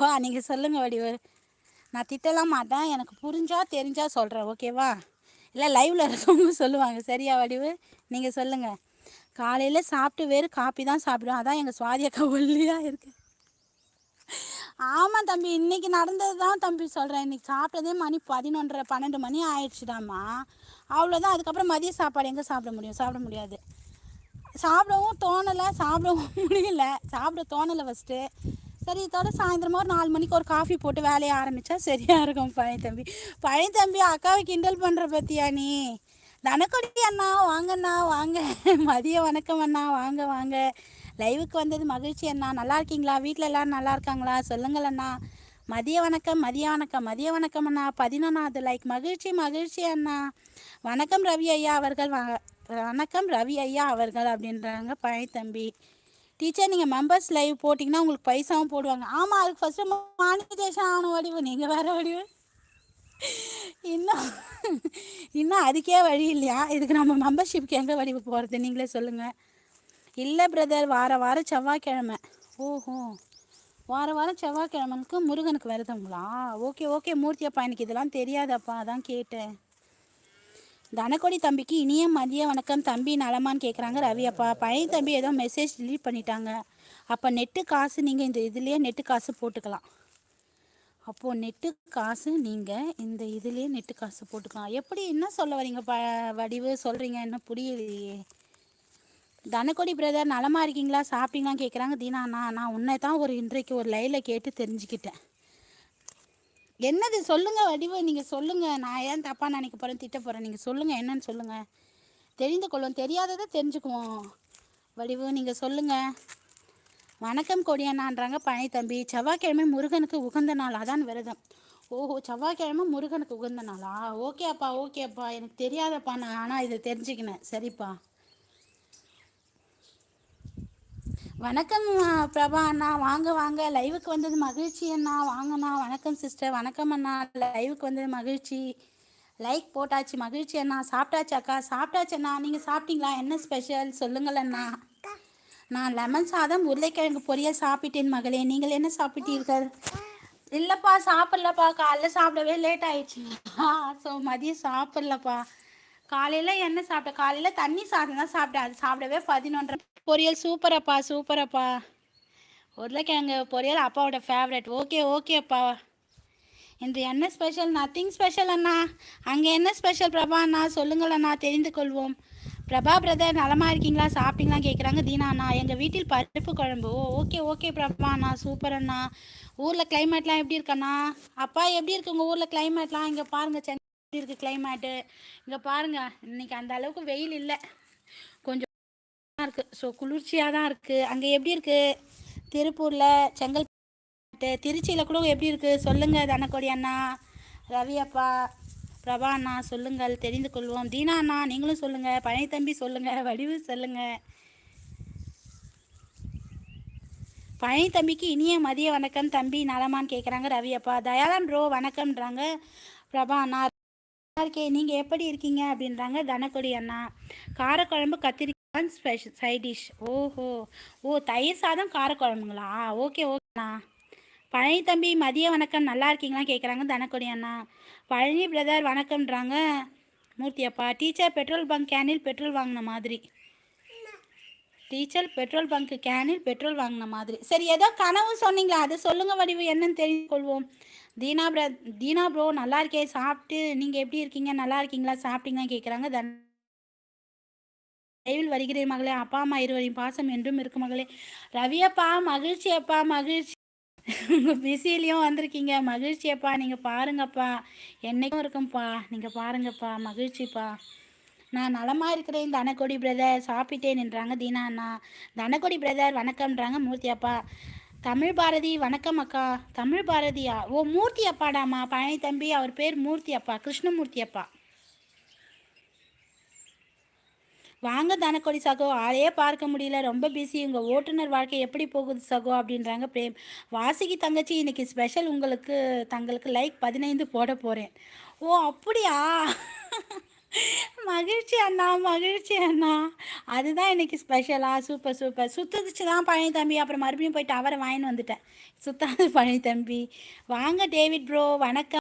வா நீங்கள் சொல்லுங்கள் வடிவு. நான் திட்டலாம் மாட்டேன், எனக்கு புரிஞ்சா தெரிஞ்சா சொல்கிறேன், ஓகேவா? இல்லை லைவில் இருக்கவங்க சொல்லுவாங்க, சரியா வடிவு? நீங்கள் சொல்லுங்கள். காலையில் சாப்பிட்டு வெறும் காப்பி தான் சாப்பிடுவோம், அதான் எங்கள் சுவாதி அக்கா ஒல்லியாக இருக்குது. ஆமாம் தம்பி, இன்றைக்கி நடந்தது தான் தம்பி சொல்கிறேன். இன்றைக்கி சாப்பிட்டதே மணி 11:30 12 மணி ஆயிடுச்சுடாமா. அவ்வளோதான். அதுக்கப்புறம் மதிய சாப்பாடு எங்கே சாப்பிட முடியும்? சாப்பிட முடியாது. சாப்பிடவும் தோணலை, சாப்பிடவும் முடியல. சாப்பிட தோணலை ஃபஸ்ட்டு. சரி, இதோட சாயந்தரமாக ஒரு 4 மணிக்கு ஒரு காஃபி போட்டு வேலையை ஆரம்பித்தா சரியாக இருக்கும். பழைய தம்பி அக்காவை கிண்டல் பண்ணுற பற்றியா நீ? தனக்கொடி அண்ணா வாங்கண்ணா வாங்க. மதிய வணக்கம் அண்ணா, வாங்க வாங்க. லைவுக்கு வந்தது மகிழ்ச்சி அண்ணா. நல்லா இருக்கீங்களா? வீட்டில் எல்லோரும் நல்லா இருக்காங்களா? சொல்லுங்கள் அண்ணா. மதிய வணக்கம் மதிய வணக்கம் மதிய வணக்கம் அண்ணா. 11வது லைக். மகிழ்ச்சி மகிழ்ச்சி அண்ணா. வணக்கம் ரவி ஐயா அவர்கள். வணக்கம் ரவி ஐயா அவர்கள் அப்படின்றாங்க பழைய தம்பி. டீச்சர் நீங்கள் மெம்பர்ஸ் லைவ் போட்டிங்கன்னா உங்களுக்கு பைசாவும் போடுவாங்க. ஆமாம், அதுக்கு ஃபஸ்ட்டு மானிட்டேஷன் ஆகணும் வடிவு. நீங்கள் வேறு வடிவு. இன்னும் இன்னும் அதுக்கே வழி இல்லையா? இதுக்கு நம்ம மெம்பர்ஷிப்க்கு எங்கே வடிவு போகிறது? நீங்களே சொல்லுங்கள். இல்லை பிரதர், வாரம் செவ்வாய்க்கிழமை. ஓஹோ, வாரம் செவ்வாய்க்கிழமைக்கு முருகனுக்கு விரதங்களா? ஓகே ஓகே மூர்த்தி அப்பா, எனக்கு இதெல்லாம் தெரியாதப்பா, அதான் கேட்டேன். தனக்கொடி தம்பிக்கு இனிய மதிய வணக்கம். தம்பி நலமான்னு கேட்குறாங்க ரவி அப்பா. பழைய தம்பி ஏதோ மெசேஜ் டிலீட் பண்ணிட்டாங்க. அப்போ நெட்டு காசு நீங்கள் இந்த இதுலேயே நெட்டு காசு போட்டுக்கலாம். அப்போது நெட்டு காசு நீங்கள் இந்த இதுலேயே நெட்டு காசு போட்டுக்கலாம். எப்படி என்ன சொல்ல வரீங்க வடிவு? சொல்கிறீங்க என்ன புரியலையே. தனக்கொடி பிரதர் நலமாக இருக்கீங்களா? சாப்பிட்டீங்களான்னு கேட்குறாங்க தீனா. நான் உன்னை தான் இன்றைக்கு ஒரு லைவில் கேட்டு தெரிஞ்சுக்கிட்டேன். என்னது சொல்லுங்கள் வடிவு, நீங்கள் சொல்லுங்கள். நான் ஏன் தப்பாக நினைக்க போகிறேன், திட்ட போகிறேன்? நீங்கள் சொல்லுங்கள், என்னன்னு சொல்லுங்கள். தெரிந்து கொள்வோம், தெரியாததை தெரிஞ்சுக்குவோம். வடிவு நீங்கள் சொல்லுங்கள். வணக்கம் கொடியண்ணான்றாங்க பழைய தம்பி. செவ்வாய்க்கிழமை முருகனுக்கு உகந்த நாள், அதான் விரதம். ஓஹோ, செவ்வாய்க்கிழமை முருகனுக்கு உகந்த நாளா? ஓகே அப்பா ஓகே அப்பா, எனக்கு தெரியாதப்பா, நான் ஆனால் இதை தெரிஞ்சுக்கினேன். சரிப்பா. வணக்கம் பிரபா அண்ணா, வாங்க வாங்க. லைவுக்கு வந்தது மகிழ்ச்சி அண்ணா, வாங்கண்ணா. வணக்கம் சிஸ்டர். வணக்கம் அண்ணா, லைவுக்கு வந்தது மகிழ்ச்சி. லைக் போட்டாச்சு மகிழ்ச்சி அண்ணா. சாப்பிட்டாச்சு அக்கா? சாப்பிட்டாச்சு அண்ணா. நீங்கள் சாப்பிட்டீங்களா? என்ன ஸ்பெஷல் சொல்லுங்கள் அண்ணா. நான் லெமன் சாதம் உருளைக்கிழங்கு பொரியல் சாப்பிட்டேன் மகளே. நீங்கள் என்ன சாப்பிட்டீர்கள்? இல்லைப்பா சாப்பிட்லப்பா, காலைல சாப்பிடவே லேட் ஆயிடுச்சுங்களா, ஸோ மதியம் சாப்பிட்லப்பா. காலையில் என்ன சாப்பிட்டேன்? காலையில் தண்ணி சாதம் தான் சாப்பிட்டேன், அது சாப்பிடவே 11:30. பொரியல் சூப்பரப்பா சூப்பரப்பா. உருளைக்கிழங்கு பொரியல் அப்பாவோட ஃபேவரட். ஓகே ஓகேப்பா. இன்று என்ன ஸ்பெஷல்? நத்திங் ஸ்பெஷல் அண்ணா. அங்கே என்ன ஸ்பெஷல் பிரபா அண்ணா? சொல்லுங்கள் அண்ணா, தெரிந்து கொள்வோம். பிரபா பிரதர் நலமாக இருக்கீங்களா? சாப்பிட்டீங்களா கேட்குறாங்க தீனா அண்ணா. எங்கள் வீட்டில் பருப்பு குழம்பு. ஓ ஓகே ஓகே பிரபா அண்ணா, சூப்பர் அண்ணா. ஊரில் கிளைமேட்லாம் எப்படி இருக்குண்ணா? அப்பா எப்படி இருக்குது உங்கள் ஊரில் கிளைமேட்லாம்? இங்கே பாருங்கள், சென்னை எப்படி இருக்குது கிளைமேட்டு. இங்கே பாருங்கள், இன்றைக்கி அந்த அளவுக்கு வெயில் இல்லை, கொஞ்சம் இருக்குது. ஸோ குளிர்ச்சியாக தான் இருக்குது. அங்கே எப்படி இருக்குது? திருப்பூரில், செங்கல்பட்டு, திருச்சியில் கூட எப்படி இருக்குது? சொல்லுங்கள் தனக்கொடி அண்ணா, ரவி அப்பா, பிரபா அண்ணா சொல்லுங்கள், தெரிந்து கொள்வோம். தீனா அண்ணா நீங்களும் சொல்லுங்கள். பழைய தம்பி சொல்லுங்கள். வடிவு சொல்லுங்கள். பழைய தம்பிக்கு இனிய மதிய வணக்கம். தம்பி நலமான்னு கேட்குறாங்க ரவி அப்பா. தயாளன் ப்ரோ வணக்கம்ன்றாங்க பிரபா அண்ணா. இருக்கே, நீங்கள் எப்படி இருக்கீங்க அப்படின்றாங்க தனக்கொடி அண்ணா. காரக்குழம்பு கத்திரிக்காய் ஸ்பெஷல் சைட் டிஷ். ஓஹோ, ஓ தயிர் சாதம் காரக்குழம்புங்களா? ஓகே ஓகேண்ணா. பழனி தம்பி மதிய வணக்கம், நல்லா இருக்கீங்களா கேட்குறாங்க தனக்கொடி அண்ணா. பழனி பிரதர் வணக்கம்ன்றாங்க மூர்த்தி அப்பா. டீச்சர் பெட்ரோல் பங்க் கேனில் பெட்ரோல் வாங்கின மாதிரி. டீச்சர் பெட்ரோல் பங்க் கேனில் பெட்ரோல் வாங்கின மாதிரி. சரி, ஏதோ கனவு சொன்னீங்களா, அதை சொல்லுங்கள் வடிவு, என்னன்னு தெரிந்து கொள்வோம். தீனா ப்ரோ நல்லா இருக்கே, சாப்பிட்டு நீங்கள் எப்படி இருக்கீங்க, நல்லா இருக்கீங்களா, சாப்பிட்டீங்களா கேட்குறாங்க லைவில் வருகிறேன் மகளே. அப்பா அம்மா இருவரையும் பாசம் என்றும் இருக்கு மகளே. ரவியப்பா மகிழ்ச்சி அப்பா, மகிழ்ச்சி. உங்கள் பிஸிலையும் வந்திருக்கீங்க, மகிழ்ச்சியப்பா. நீங்கள் பாருங்கப்பா, என்னைக்கும் இருக்கும்ப்பா, நீங்கள் பாருங்கப்பா, மகிழ்ச்சிப்பா. நான் நலமாக இருக்கிறேன் தனக்கொடி பிரதர், சாப்பிட்டேன் என்றாங்க தீனா அண்ணா. தனக்கொடி பிரதர் வணக்கம்ன்றாங்க மூர்த்தி அப்பா. தமிழ் பாரதி வணக்கம் அக்கா. தமிழ் பாரதியா? ஓ மூர்த்தி அப்பாடாமா பழனி தம்பி, அவர் பேர் மூர்த்தி அப்பா, கிருஷ்ணமூர்த்தி அப்பா. வாங்க தனக்கொடி சகோ, ஆளையே பார்க்க முடியல, ரொம்ப பிஸி. உங்கள் ஓட்டுநர் வாழ்க்கை எப்படி போகுது சகோ அப்படின்றாங்க பிரேம். வாசிக்கு தங்கச்சி இன்னைக்கு ஸ்பெஷல் உங்களுக்கு, தங்களுக்கு லைக் 15 போட போகிறேன். ஓ அப்படியா? மகிழ்ச்சி அண்ணா, மகிழ்ச்சி அண்ணா. அதுதான் இன்னைக்கு ஸ்பெஷலா? Super, super. சுத்துச்சு தான் பழனி தம்பி. அப்புறம் மறுபடியும் போய் டவரை வாங்கின்னு வந்துட்டேன். சுத்தாது பழனி தம்பி. வாங்க டேவிட் ப்ரோ, வணக்கம்.